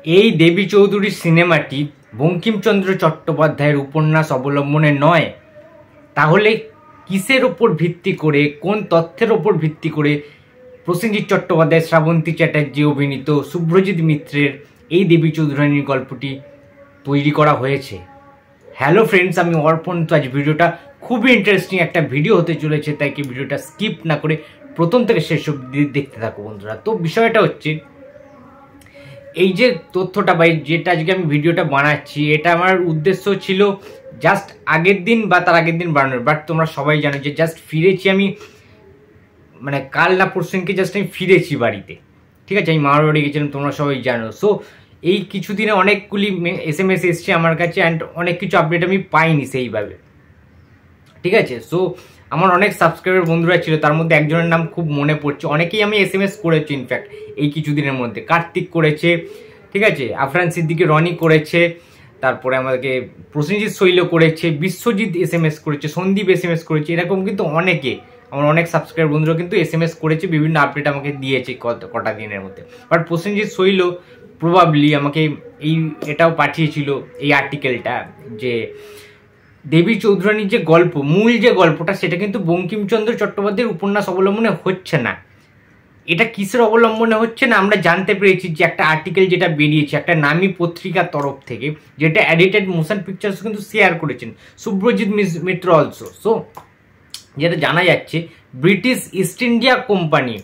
এই দেবী চৌধুরীর সিনেমাটি বঙ্কিমচন্দ্র চট্টোপাধ্যায়ের উপন্যাস অবলম্বনে নয়, তাহলে কিসের ওপর ভিত্তি করে, কোন তথ্যের ওপর ভিত্তি করে প্রসেনজিৎ চট্টোপাধ্যায়, শ্রাবন্তী চ্যাটার্জি অভিনীত শুভ্রজিৎ মিত্রের এই দেবী চৌধুরানীর গল্পটি তৈরি করা হয়েছে? হ্যালো ফ্রেন্ডস, আমি অর্পণ। তো আজ ভিডিওটা খুবই ইন্টারেস্টিং একটা ভিডিও হতে চলেছে, তাই কি ভিডিওটা স্কিপ না করে প্রথম থেকে শেষ অবধি দেখতে থাকো বন্ধুরা। তো বিষয়টা হচ্ছে, এই যে তথ্যটা বা যেটা আজকে আমি ভিডিওটা বানাচ্ছি, এটা আমার উদ্দেশ্য ছিল জাস্ট আগের দিন বা তার আগের দিন বানানোর। বাট তোমরা সবাই জানো যে জাস্ট ফিরেছি আমি, মানে কাল না পরশুদিনকে জাস্ট আমি ফিরেছি বাড়িতে, ঠিক আছে? আমি মামার বাড়ি গেছিলাম, তোমরা সবাই জানো। সো এই কিছুদিনে অনেকগুলি SMS এসছে আমার কাছে, অ্যান্ড অনেক কিছু আপডেট আমি পাইনি সেইভাবে, ঠিক আছে? সো আমার অনেক সাবস্ক্রাইবার বন্ধুরা ছিল, তার মধ্যে একজনের নাম খুব মনে পড়ছে। অনেকেই আমি SMS করেছি ইনফ্যাক্ট এই কিছুদিনের মধ্যে। কার্তিক করেছে, ঠিক আছে, আফরান সিদ্দিকি, রনি করেছে, তারপরে আমাদেরকে প্রসেনজিৎ শৈল করেছে, বিশ্বজিৎ SMS করেছে, সন্দীপ SMS করেছে, এরকম কিন্তু অনেকে, আমার অনেক সাবস্ক্রাইবার বন্ধুরা কিন্তু SMS করেছে, বিভিন্ন আপডেট আমাকে দিয়েছে কটা দিনের মধ্যে। বাট প্রসেনজিৎ শৈল প্রবাবলি আমাকে এটাও পাঠিয়েছিল, এই আর্টিকেলটা, যে দেবী চৌধুরানীর যে গল্প, মূল যে গল্পটা, সেটা কিন্তু বঙ্কিমচন্দ্র চট্টোপাধ্যায়ের উপন্যাস অবলম্বনে হচ্ছে না। এটা কিসের অবলম্বনে হচ্ছে না আমরা জানতে পেরেছি যে একটা আর্টিকেল যেটা বেরিয়েছে একটা নামী পত্রিকার তরফ থেকে, যেটা এডিটেড মোশন পিকচার্স কিন্তু শেয়ার করেছেন শুভ্রজিৎ মিত্র অলসো। সো যেটা জানা যাচ্ছে, ব্রিটিশ ইস্ট ইন্ডিয়া কোম্পানি,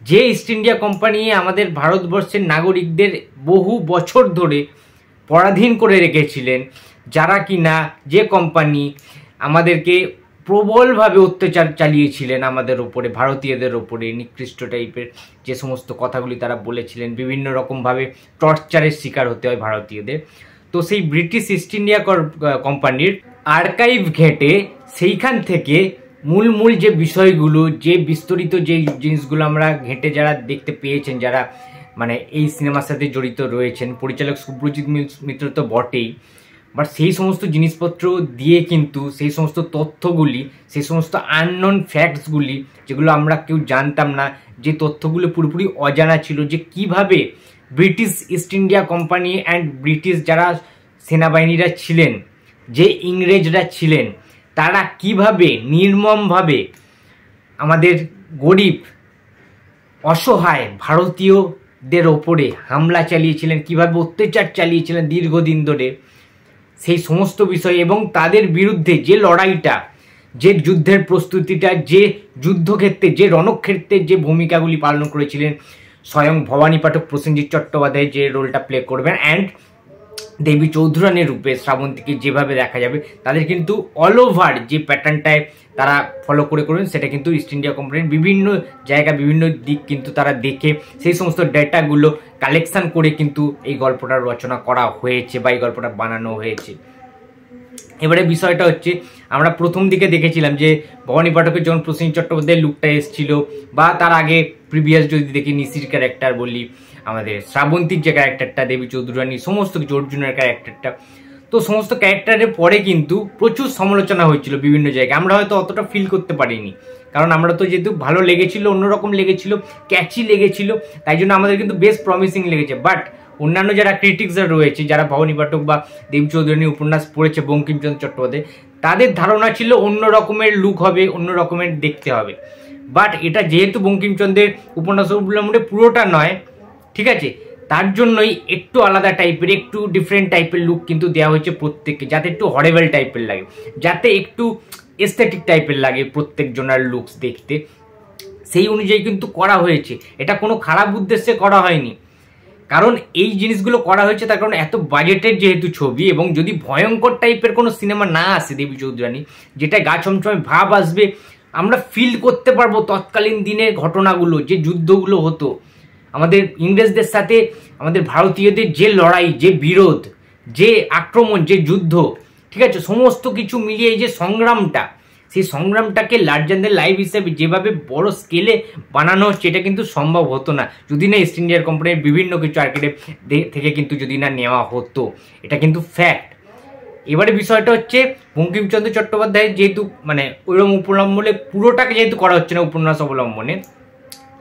যে ইস্ট ইন্ডিয়া কোম্পানি আমাদের ভারতবর্ষের নাগরিকদের বহু বছর ধরে পরাধীন করে রেখেছিলেন, যারা কিনা, যে কোম্পানি আমাদেরকে প্রবলভাবে অত্যাচার চালিয়েছিলেন আমাদের ওপরে, ভারতীয়দের ওপরে নিকৃষ্ট টাইপের যে সমস্ত কথাগুলি তারা বলেছিলেন, বিভিন্ন রকমভাবে টর্চারের শিকার হতে হয় ভারতীয়দের। তো সেই ব্রিটিশ ইস্ট ইন্ডিয়া কোম্পানির আর্কাইভ ঘেঁটে সেইখান থেকে মূল যে বিষয়গুলো, যে বিস্তরিত যে জিনিসগুলো আমরা ঘেঁটে যারা দেখতে পেয়েছেন, যারা মানে এই সিনেমার সাথে জড়িত রয়েছেন, পরিচালক শুভ্রজিৎ মিত্র তো বটেই, বাট সেই সমস্ত জিনিসপত্র দিয়ে কিন্তু সেই সমস্ত তথ্যগুলি, সেই সমস্ত আননোন ফ্যাক্টসগুলি, যেগুলো আমরা কেউ জানতাম না, যে তথ্যগুলো পুরোপুরি অজানা ছিল, যে কিভাবে British east India company and British যারা সেনাবাহিনীরা ছিলেন, যে ইংরেজরা ছিলেন, তারা কিভাবে নির্মমভাবে আমাদের গরিব অসহায় ভারতীয়দের ওপরে হামলা চালিয়েছিলেন, কিভাবে অত্যাচার চালিয়েছিলেন দীর্ঘদিন ধরে, সেই সমস্ত বিষয়, এবং তাদের বিরুদ্ধে যে লড়াইটা, যে যুদ্ধের প্রস্তুতিটা, যে যুদ্ধক্ষেত্রে, যে রণক্ষেত্রের যে ভূমিকাগুলি পালন করেছিলেন স্বয়ং ভবানী পাঠক, প্রসেনজিৎ চট্টোপাধ্যায় যে রোলটা প্লে করবেন, অ্যান্ড দেবী চৌধুরানীর রূপে শ্রাবন্তীকে যেভাবে দেখা যাবে, তাদের কিন্তু অল ওভার যে প্যাটার্নটায় তারা ফলো করবেন, সেটা কিন্তু ইস্ট ইন্ডিয়া কোম্পানির বিভিন্ন জায়গা, বিভিন্ন দিক কিন্তু তারা দেখে সেই সমস্ত ডেটাগুলো কালেকশন করে কিন্তু এই গল্পটা রচনা করা হয়েছে বা এই গল্পটা বানানো হয়েছে। এবারে বিষয়টা হচ্ছে, আমরা প্রথম দিকে দেখেছিলাম যে ভবানী পাঠকের যখন প্রসেনজিৎ চট্টোপাধ্যায়ের লুকটা এসেছিল, বা তার আগে প্রিভিয়াস যদি দেখি নিশির ক্যারেক্টার বলি, আমাদের শ্রাবন্তীর যে ক্যারেক্টারটা, দেবী চৌধুরানী, সমস্ত কিছু, অর্জুনের ক্যারেক্টারটা, তো সমস্ত ক্যারেক্টারের পরে কিন্তু প্রচুর সমালোচনা হয়েছিল বিভিন্ন জায়গায়। আমরা হয়তো অতটা ফিল করতে পারিনি, কারণ আমরা তো যেহেতু ভালো লেগেছিল, অন্যরকম লেগেছিল, ক্যাচি লেগেছিল, তাই জন্য আমাদের কিন্তু বেশ প্রমিসিং লেগেছে। বাট অন্যান্য যারা ক্রিটিক্সরা রয়েছে, যারা ভবানী পাঠক বা দেবী চৌধুরানী উপন্যাস পড়েছে বঙ্কিমচন্দ্র চট্টোপাধ্যায়, তাদের ধারণা ছিল অন্য রকমের লুক হবে, অন্য রকমের দেখতে হবে। বাট এটা যেহেতু বঙ্কিমচন্দ্রের উপন্যাস অবলম্বনে পুরোটা নয়, ঠিক আছে, তার জন্যই একটু আলাদা টাইপের, একটু ডিফারেন্ট টাইপের লুক কিন্তু দেওয়া হয়েছে প্রত্যেককে, যাতে একটু হরেবল টাইপের লাগে, যাতে একটু এস্থেটিক টাইপের লাগে প্রত্যেকজনের লুকস দেখতে, সেই অনুযায়ী কিন্তু করা হয়েছে। এটা কোনো খারাপ উদ্দেশ্যে করা হয়নি, কারণ এই জিনিসগুলো করা হয়েছে তার কারণ এত বাজেটের যেহেতু ছবি, এবং যদি ভয়ঙ্কর টাইপের কোনো সিনেমা না আসে দেবী চৌধুরানী, যেটা গা ছমছমে ভাব আসবে, আমরা ফিল করতে পারবো তৎকালীন দিনের ঘটনাগুলো, যে যুদ্ধগুলো হতো আমাদের ইংরেজদের সাথে, আমাদের ভারতীয়দের যে লড়াই, যে বিরোধ, যে আক্রমণ, যে যুদ্ধ, ঠিক আছে, সমস্ত কিছু মিলিয়ে এই যে সংগ্রামটা, সেই সংগ্রামটাকে লার্জার দ্যান লাইফ হিসেবে যেভাবে বড় স্কেলে বানানো হচ্ছে, এটা কিন্তু সম্ভব হতো না যদি না ইস্ট ইন্ডিয়ার কোম্পানির বিভিন্ন কিছু আর্কিটেক্ট থেকে কিন্তু যদি না নেওয়া হতো। এটা কিন্তু ফ্যাক্ট। এবারে বিষয়টা হচ্ছে, বঙ্কিমচন্দ্র চট্টোপাধ্যায়ের যেহেতু মানে ওইরকম উপলম্বনে পুরোটাকে যেহেতু করা হচ্ছে না উপন্যাস অবলম্বনে,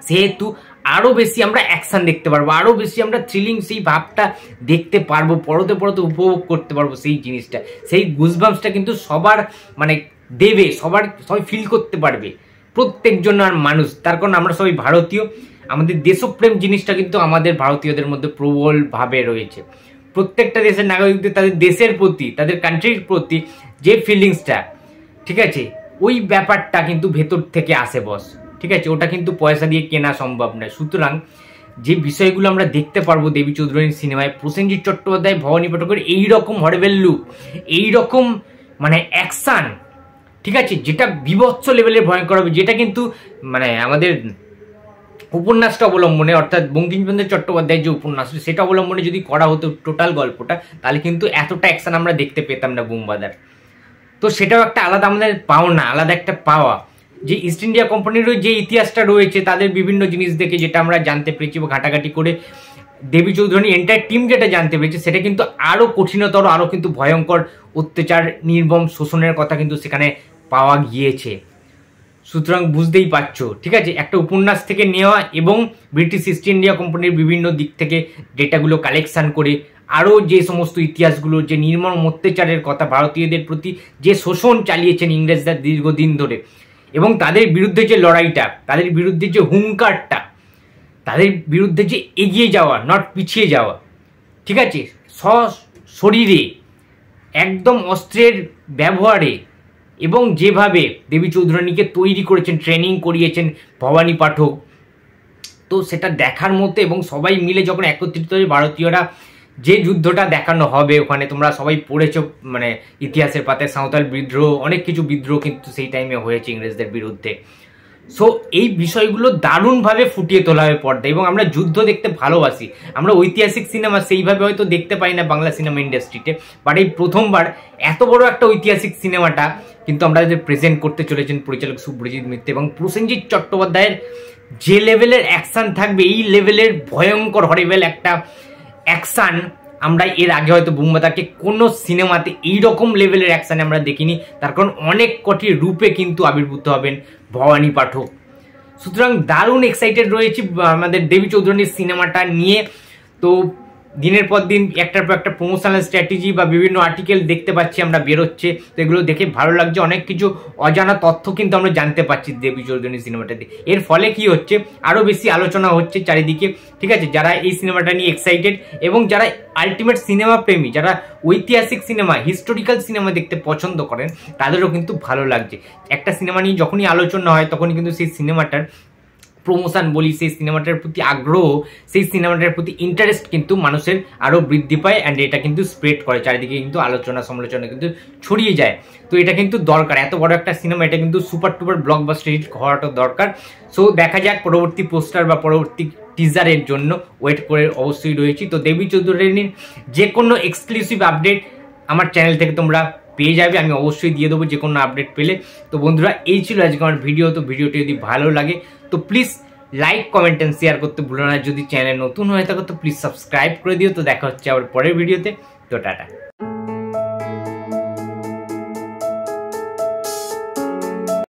সেহেতু আরও বেশি আমরা অ্যাকশান দেখতে পারবো, আরও বেশি আমরা থ্রিলিং সেই ভাবটা দেখতে পারবো, পরতে পরতে উপভোগ করতে পারবো সেই জিনিসটা, সেই গুজবাম্পসটা কিন্তু সবার মানে দেবে, সবাই ফিল করতে পারবে প্রত্যেকজন আর মানুষ। তার কারণ আমরা সবাই ভারতীয়, আমাদের দেশপ্রেম জিনিসটা কিন্তু আমাদের ভারতীয়দের মধ্যে প্রবলভাবে রয়েছে। প্রত্যেকটা দেশের নাগরিকদের তাদের দেশের প্রতি, তাদের কান্ট্রির প্রতি যে ফিলিংসটা, ঠিক আছে, ওই ব্যাপারটা কিন্তু ভেতর থেকে আসে বস, ঠিক আছে, ওটা কিন্তু পয়সা দিয়ে কেনা সম্ভব নয়। সুতরাং যে বিষয়গুলো আমরা দেখতে পারবো দেবী চৌধুরানীর সিনেমায়, প্রসেনজিৎ চট্টোপাধ্যায়, ভবানী পাঠকের এইরকম হরেবেল লুক, এইরকম মানে অ্যাকশান, ঠিক আছে, যেটা বিভৎস লেভেলের ভয়ঙ্কর হবে, যেটা কিন্তু মানে আমাদের উপন্যাসটা অবলম্বনে, অর্থাৎ বঙ্কিমচন্দ্র চট্টোপাধ্যায়ের যে উপন্যাস সেটা অবলম্বনে যদি করা হতো টোটাল গল্পটা, তাহলে কিন্তু এতটা অ্যাকশন আমরা দেখতে পেতাম না বুমবাদার। তো সেটাও একটা আলাদা আমাদের পাওনা, আলাদা একটা পাওয়া, যে ইস্ট ইন্ডিয়া কোম্পানিরও যে ইতিহাসটা রয়েছে, তাদের বিভিন্ন জিনিস দেখে যেটা আমরা জানতে পেরেছি বা ঘাটাঘাটি করে দেবী চৌধুরানী এন্টায়ার টিম যেটা জানতে পেরেছে, সেটা কিন্তু আরও কঠিনতর, আরও কিন্তু ভয়ঙ্কর অত্যাচার, নির্মম শোষণের কথা কিন্তু সেখানে পাওয়া গিয়েছে। সুতরাং বুঝতেই পারছো, ঠিক আছে, একটা উপন্যাস থেকে নেওয়া এবং ব্রিটিশ ইস্ট ইন্ডিয়া কোম্পানির বিভিন্ন দিক থেকে ডেটাগুলো কালেকশন করে আরও যে সমস্ত ইতিহাসগুলো, যে নির্মম অত্যাচারের কথা, ভারতীয়দের প্রতি যে শোষণ চালিয়েছেন ইংরেজরা দীর্ঘদিন ধরে, এবং তাদের বিরুদ্ধে যে লড়াইটা, তাদের বিরুদ্ধে যে হুঙ্কারটা, তাদের বিরুদ্ধে যে এগিয়ে যাওয়া, নট পিছিয়ে যাওয়া, ঠিক আছে, শরীরে একদম অস্ত্রের ব্যবহারে, এবং যেভাবে দেবী চৌধুরানীকে তৈরি করেছেন, ট্রেনিং করিয়েছেন ভবানী পাঠক, তো সেটা দেখার মতো। এবং সবাই মিলে যখন একত্রিত হয়ে ভারতীয়রা যে যুদ্ধটা দেখানো হবে ওখানে, তোমরা সবাই পড়েছো মানে ইতিহাসের পাতায়, সাঁওতাল বিদ্রোহ, অনেক কিছু বিদ্রোহ কিন্তু সেই টাইমে হয়েছে ইংরেজদের বিরুদ্ধে। সো এই বিষয়গুলো দারুণভাবে ফুটিয়ে তোলা হবে পর্দায়, এবং আমরা যুদ্ধ দেখতে ভালোবাসি, আমরা ঐতিহাসিক সিনেমা সেইভাবে হয়তো দেখতে পাই না বাংলা সিনেমা ইন্ডাস্ট্রিতে, বাট এই প্রথমবার এত বড় একটা ঐতিহাসিক সিনেমাটা কিন্তু আমরা প্রেজেন্ট করতে চলেছেন পরিচালক শুভ্রজিৎ মিত্র, এবং প্রসেনজিৎ চট্টোপাধ্যায়ের যে লেভেলের অ্যাকশান থাকবে, এই লেভেলের ভয়ঙ্কর হরিবেল একটা অ্যাকশান আমরা এর আগে হয়তো বুমবাদাকে কোনো সিনেমাতে এইরকম লেভেলের অ্যাকশানে আমরা দেখিনি। তার কারণ অনেক কটি রূপে কিন্তু আবির্ভূত হবেন ভবানী পাঠক। সুতরাং দারুণ এক্সাইটেড রয়েছি আমাদের দেবী চৌধুরানীর সিনেমাটা নিয়ে। তো দিনের পর দিন একটার পর একটা প্রমোশনাল স্ট্র্যাটেজি বা বিভিন্ন আর্টিকেল দেখতে পাচ্ছি আমরা বেরোচ্ছে, তো এগুলো দেখে ভালো লাগছে। অনেক কিছু অজানা তথ্য কিন্তু আমরা জানতে পারছি দেবী চৌধুরানী সিনেমাটাতে। এর ফলে কি হচ্ছে, আরও বেশি আলোচনা হচ্ছে চারিদিকে, ঠিক আছে, যারা এই সিনেমাটা নিয়ে এক্সাইটেড এবং যারা আলটিমেট সিনেমা প্রেমী, যারা ঐতিহাসিক সিনেমা, হিস্টোরিক্যাল সিনেমা দেখতে পছন্দ করেন, তাদেরও কিন্তু ভালো লাগছে। একটা সিনেমা নিয়ে যখনই আলোচনা হয় তখনই কিন্তু সেই সিনেমাটার প্রমোশন বলি, সেই সিনেমাটার প্রতি আগ্রহ, সেই সিনেমাটার প্রতি ইন্টারেস্ট কিন্তু মানুষের আরও বৃদ্ধি পায়, অ্যান্ড এটা কিন্তু স্প্রেড করে চারিদিকে, কিন্তু আলোচনা সমালোচনা কিন্তু ছড়িয়ে যায়। তো এটা কিন্তু দরকার, এত বড় একটা সিনেমা, এটা কিন্তু সুপার টুপার ব্লকবাস্টার হিট হওয়াটা দরকার। সো দেখা যাক পরবর্তী পোস্টার বা পরবর্তী টিজারের জন্য ওয়েট করে অবশ্যই রয়েছি। তো দেবী চৌধুরানীর যে কোনো এক্সক্লুসিভ আপডেট আমার চ্যানেল থেকে তোমরা পেয়ে যাবে, আমি অবশ্যই দিয়ে দেবো যে কোনো আপডেট পেলে। তো বন্ধুরা, এই ছিল আজকে আমার ভিডিও। তো ভিডিওটি যদি ভালো লাগে তো please like, comment and share করতে ভুলো না। যদি চ্যানেল নতুন হয়ে থাকো তো প্লিজ সাবস্ক্রাইব করে দিও। তো দেখা হচ্ছে আবার পরের ভিডিওতে। তো টাটা।